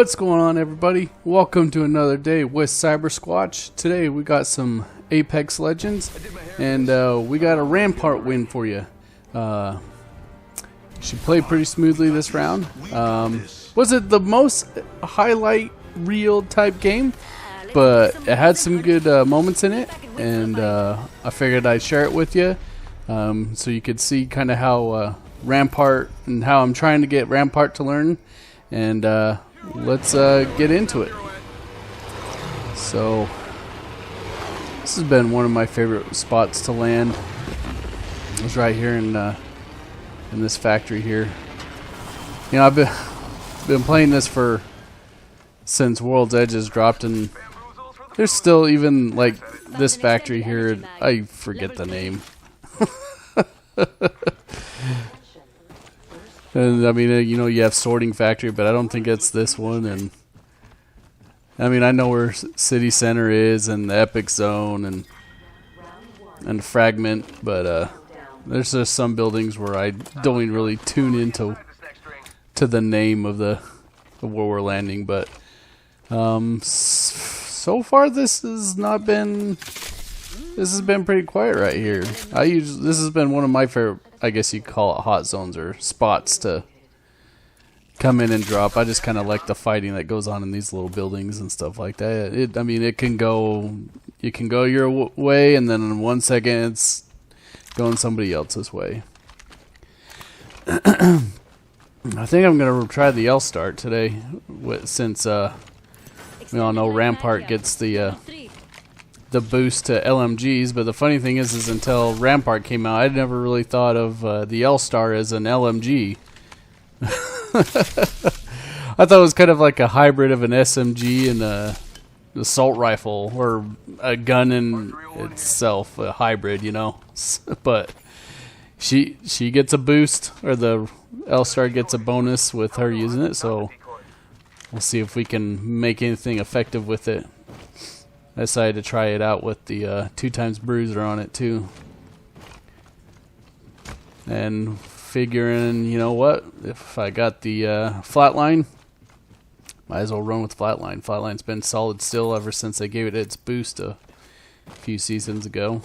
What's going on, everybody? Welcome to another day with Cyber Squatch. Today we got some Apex Legends, and we got a Rampart win for you. She played pretty smoothly this round. Was it the most highlight reel type game? But it had some good moments in it, and I figured I'd share it with you, so you could see kind of how Rampart and how I'm trying to get Rampart to learn. And let's get into it. So this has been one of my favorite spots to land. It was right here in this factory here. You know, I've been playing this since World's Edge has dropped, and there's still even like this factory here. I forget the name. And I mean, you know, you have Sorting Factory, but I don't think it's this one. And I mean, I know where City Center is, and the Epic Zone, and Fragment, but there's just some buildings where I don't even really tune into the name of where we're landing. But so far, this has been pretty quiet right here. This has been one of my favorite, I guess you call it, hot zones or spots to come in and drop. I just kind of like the fighting that goes on in these little buildings and stuff like that. I mean, you can go your way, and then in 1 second it's going somebody else's way. I think I'm gonna try the L start today, since we all know Rampart gets the boost to LMGs, but the funny thing is until Rampart came out, I'd never really thought of the L-Star as an LMG. I thought it was kind of like a hybrid of an SMG and an assault rifle, or a gun in itself, a hybrid, you know. But she gets a boost, or the L-Star gets a bonus with her using it, so we'll see if we can make anything effective with it. I decided to try it out with the 2x bruiser on it too, and figuring, you know what, if I got the flatline, might as well run with flatline. Flatline's been solid still ever since they gave it its boost a few seasons ago.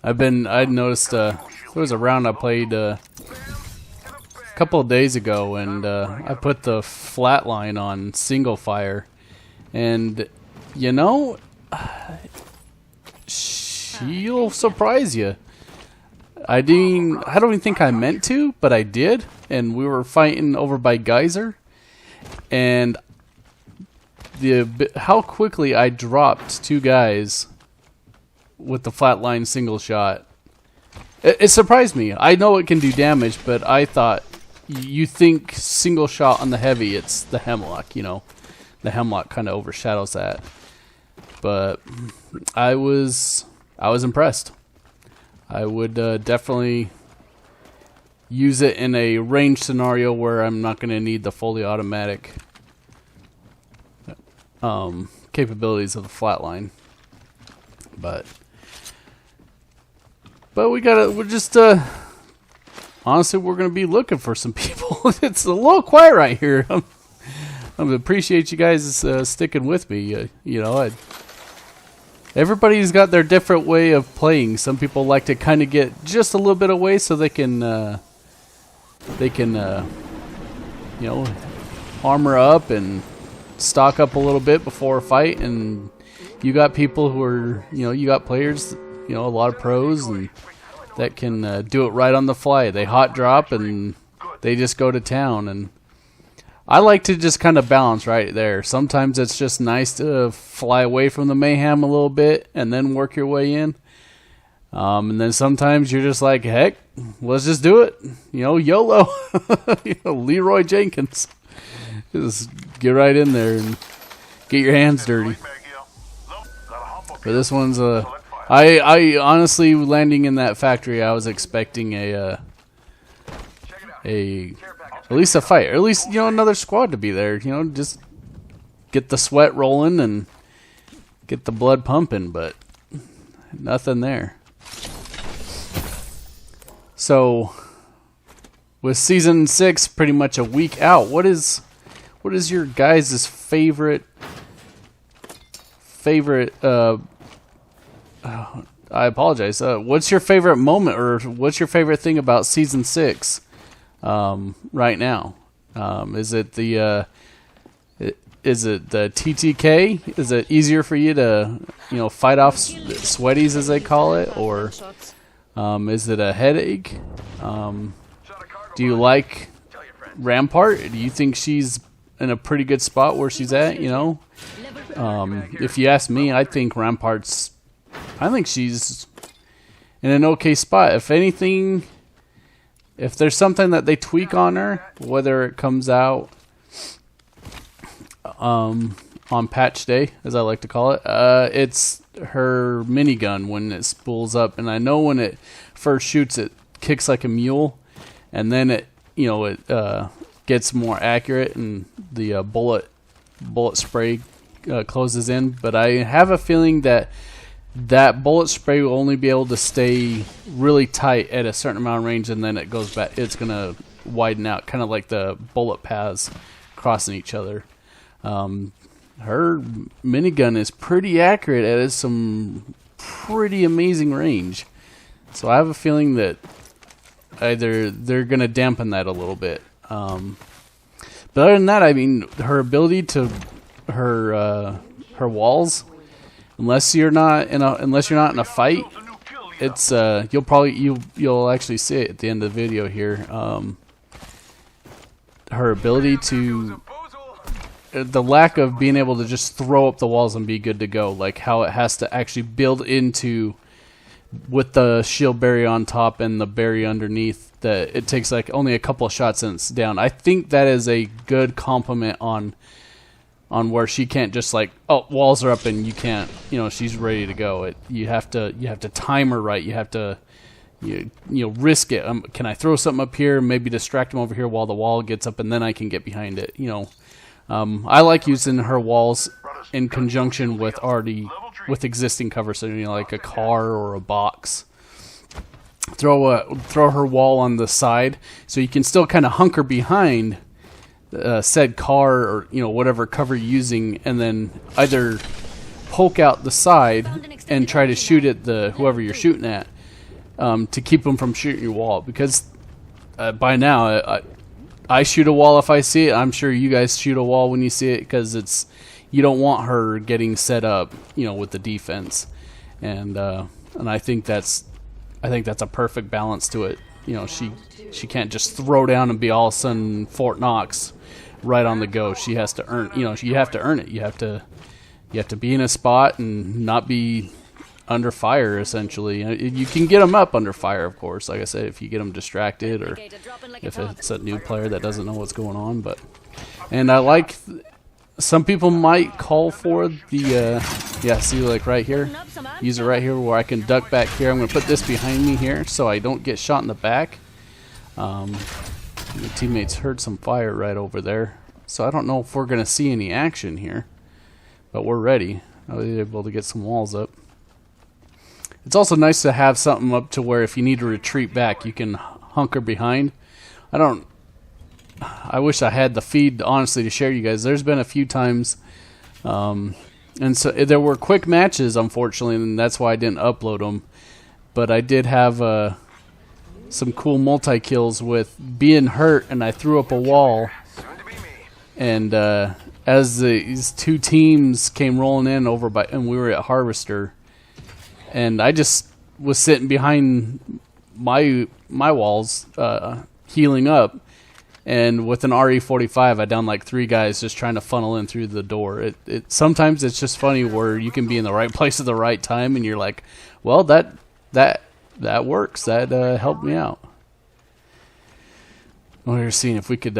I'd noticed there was a round I played couple of days ago, and I put the flatline on single fire, and you know, she'll surprise you. I don't even think I meant to, but I did, and we were fighting over by Geyser, and how quickly I dropped two guys with the flatline single shot. It surprised me. I know it can do damage, but I thought, you think single shot on the heavy, it's the Hemlock, you know. The Hemlock kind of overshadows that. But I was impressed. I would definitely use it in a range scenario where I'm not going to need the fully automatic capabilities of the flatline. But we're just honestly, we're going to be looking for some people. It's a little quiet right here. I appreciate you guys sticking with me. You know, everybody's got their different way of playing. Some people like to kind of get just a little bit away so they can you know, armor up and stock up a little bit before a fight. And you got people who are, you know, you got players, you know, a lot of pros, and that can do it right on the fly. They hot drop and they just go to town. And I like to just kind of balance right there. Sometimes it's just nice to fly away from the mayhem a little bit and then work your way in. And then sometimes you're just like, heck, let's just do it. You know, YOLO. You know, Leroy Jenkins. Just get right in there and get your hands dirty. But this one's I honestly, landing in that factory, I was expecting at least a fight, or at least, you know, another squad to be there. You know, just get the sweat rolling and get the blood pumping, but nothing there. So with season 6 pretty much a week out, what is your guys' favorite I apologize. What's your favorite moment, or what's your favorite thing about season 6 right now? Is it the TTK? Is it easier for you to, fight off sweaties, as they call it, or is it a headache? Do you like Rampart? Do you think she's in a pretty good spot where she's at? If you ask me, I think she's in an okay spot. If anything, if there's something that they tweak on her, whether it comes out on patch day, as I like to call it, it's her minigun when it spools up. And I know when it first shoots, it kicks like a mule, and then it gets more accurate, and the bullet spray closes in. But I have a feeling that bullet spray will only be able to stay really tight at a certain amount of range, and then it goes back. It's gonna widen out, kind of like the bullet paths crossing each other. Her minigun is pretty accurate. It has some pretty amazing range. So I have a feeling that either they're gonna dampen that a little bit. But other than that, I mean, her ability to her walls. Unless you're not in a fight, it's you'll actually see it at the end of the video here. Her ability to the lack of being able to just throw up the walls and be good to go, like how it has to actually build into with the shield barrier on top and the barrier underneath. That it takes like only a couple of shots and it's down. I think that is a good compliment on where she can't just like, oh, walls are up and you can't, she's ready to go. You have to time her right. You have to risk it. Can I throw something up here, maybe distract him over here while the wall gets up, and then I can get behind it. I like using her walls in conjunction with existing cover, so like a car or a box. Throw her wall on the side so you can still kind of hunker behind said car or whatever cover you're using, and then either poke out the side and try to shoot at whoever you're shooting at, to keep them from shooting your wall. Because by now I shoot a wall if I see it. I'm sure you guys shoot a wall when you see it, because you don't want her getting set up with the defense, and I think that's a perfect balance to it. She can't just throw down and be all of a sudden Fort Knox right on the go. She has to earn. You have to earn it. You have to be in a spot and not be under fire. Essentially, you can get them up under fire, of course. Like I said, if you get them distracted, or if it's a new player that doesn't know what's going on. And I like. Some people might call for the see, like right here, use it right here where I can duck back here. I'm going to put this behind me here so I don't get shot in the back. My teammates heard some fire right over there, so I don't know if we're going to see any action here, but we're ready. I was able to get some walls up. It's also nice to have something up to where if you need to retreat back, you can hunker behind. I wish I had the feed, honestly, to share you guys. There's been a few times, and so there were quick matches, unfortunately, and that's why I didn't upload them. But I did have some cool multi-kills with being hurt, and I threw up a wall. And as these two teams came rolling in and we were at Harvester, and I just was sitting behind my walls, healing up. And with an RE45, I downed like 3 guys just trying to funnel in through the door. Sometimes it's just funny where you can be in the right place at the right time, and you're like, well, that works. That helped me out. We were seeing if we could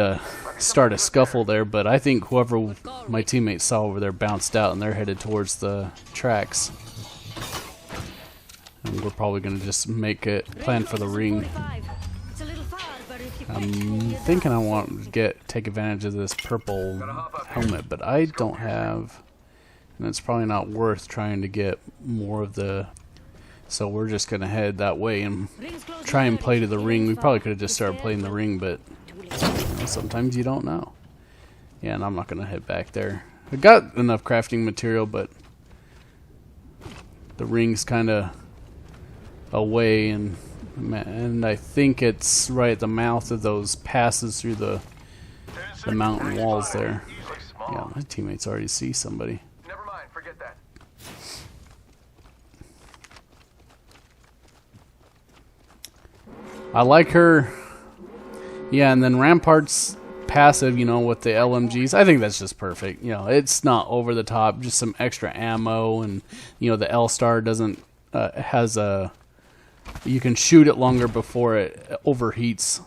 start a scuffle there, but I think whoever my teammates saw over there bounced out, and they're headed towards the tracks. And we're probably going to just make it plan for the ring. I'm thinking I want to take advantage of this purple helmet, but I don't have, and it's probably not worth trying to get more of the So we're just gonna head that way and try and play to the ring. We probably could have just started playing the ring, but you know, sometimes you don't know. Yeah, and I'm not gonna head back there. I got enough crafting material, but the ring's kind of away, and I think it's right at the mouth of those passes through the mountain walls there. Yeah, my teammates already see somebody. Never mind, forget that. I like her. Yeah, and then Rampart's passive, you know, with the LMGs. I think that's just perfect. You know, it's not over the top, just some extra ammo, and you know, the L-Star doesn't has a. You can shoot it longer before it overheats.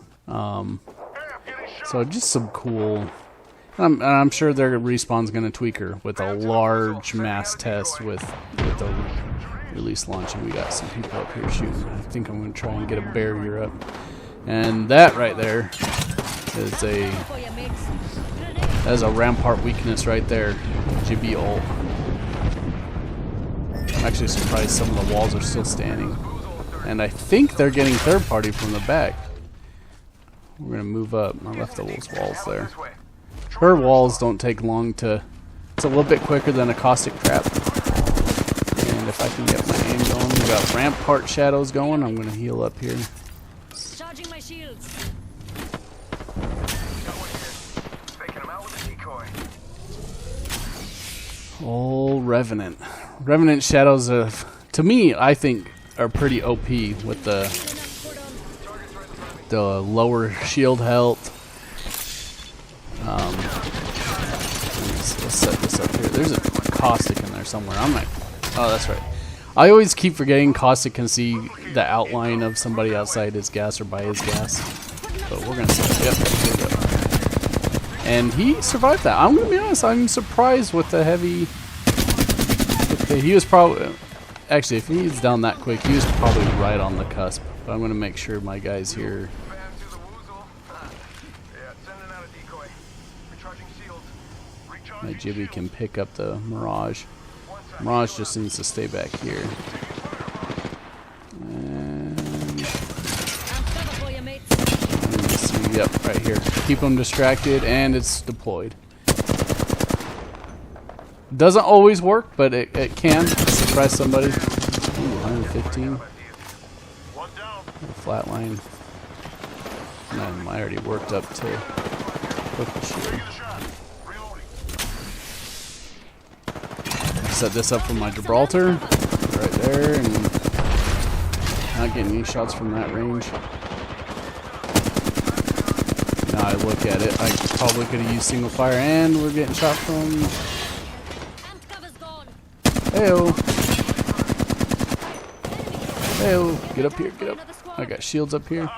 So just some cool. I'm sure their respawn's going to tweak her with a large mass test with the release launch, and we got some people up here shooting. I think I'm going to try and get a barrier up, and that right there is a Rampart weakness right there. GB ult. I'm actually surprised some of the walls are still standing, and I think they're getting third party from the back. We're gonna move up. I left those walls there. Her walls don't take long to. It's a little bit quicker than a caustic trap. And if I can get my aim going, we got Rampart shadows going. I'm gonna heal up here. Charging my shields. Oh, Revenant. Revenant shadows, to me, I think, are pretty OP with the lower shield health. Let's set this up here. There's a caustic in there somewhere. I'm like, oh, that's right. I always keep forgetting caustic can see the outline of somebody outside his gas or by his gas. But we're gonna see. Yep, here we go. And he survived that. I'm gonna be honest. I'm surprised with the heavy. He was probably actually, if he's down that quick, he was probably right on the cusp. But I'm gonna make sure my guys here. My Jibby can pick up the Mirage. Mirage just needs to stay back here. And see, yep, right here. Keep them distracted, and it's deployed. Doesn't always work, but it can suppress somebody. Ooh, 115. Flatline. And I already worked up to purple shield. Set this up for my Gibraltar, right there, and not getting any shots from that range. Now I look at it, I probably could have used single fire, and we're getting shot from. Heyo, heyo, get up here, get up. I got shields up here.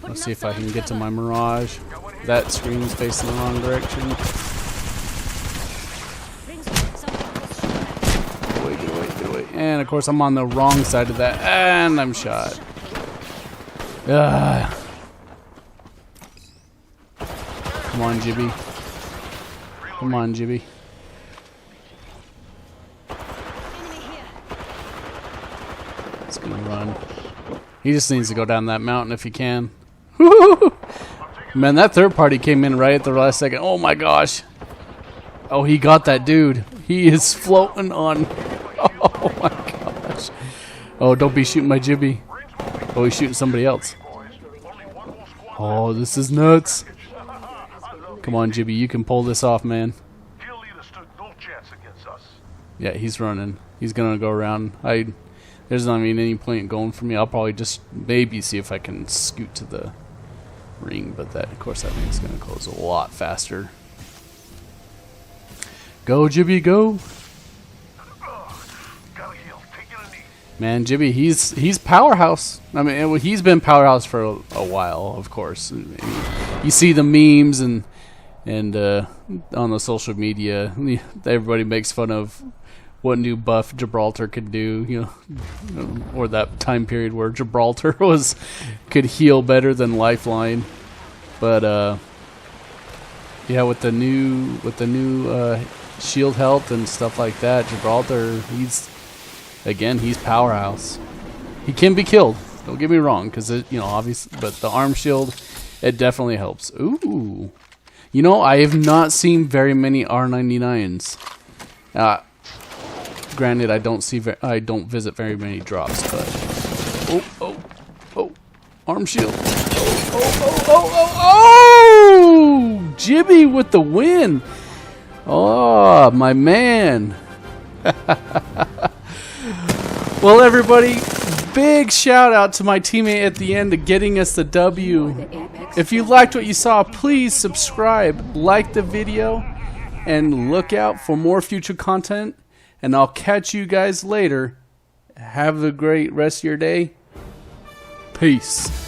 Let's see if I can get to my Mirage. That screen's facing the wrong direction. Get away, get away, get away. And of course I'm on the wrong side of that, and I'm shot. Come on, Jibby. Come on, Jibby. It's gonna run. He just needs to go down that mountain if he can. Man, that third party came in right at the last second. Oh my gosh. Oh, he got that dude. He is floating on. Oh my gosh. Oh, don't be shooting my Jibby. Oh, he's shooting somebody else. Oh, this is nuts. Come on, Jibby. You can pull this off, man. Yeah, he's running. He's going to go around. There's not even any point going for me. I'll probably just maybe see if I can scoot to the ring, but that, of course, that ring's going to close a lot faster. Go, Jibby, go! Man, Jibby, he's powerhouse. I mean, he's been powerhouse for a while, of course. You see the memes and on the social media, everybody makes fun of what new buff Gibraltar could do, you know, or that time period where Gibraltar could heal better than Lifeline. But yeah, with the new shield health and stuff like that. Gibraltar, he's powerhouse. He can be killed. Don't get me wrong, because obviously, but the arm shield, it definitely helps. Ooh, I have not seen very many R99s. Granted, I don't visit very many drops, but oh, arm shield. Oh, Jimmy with the win. Oh, my man. Well, everybody, big shout out to my teammate at the end of getting us the W. If you liked what you saw, please subscribe, like the video, and look out for more future content. And I'll catch you guys later. Have a great rest of your day. Peace.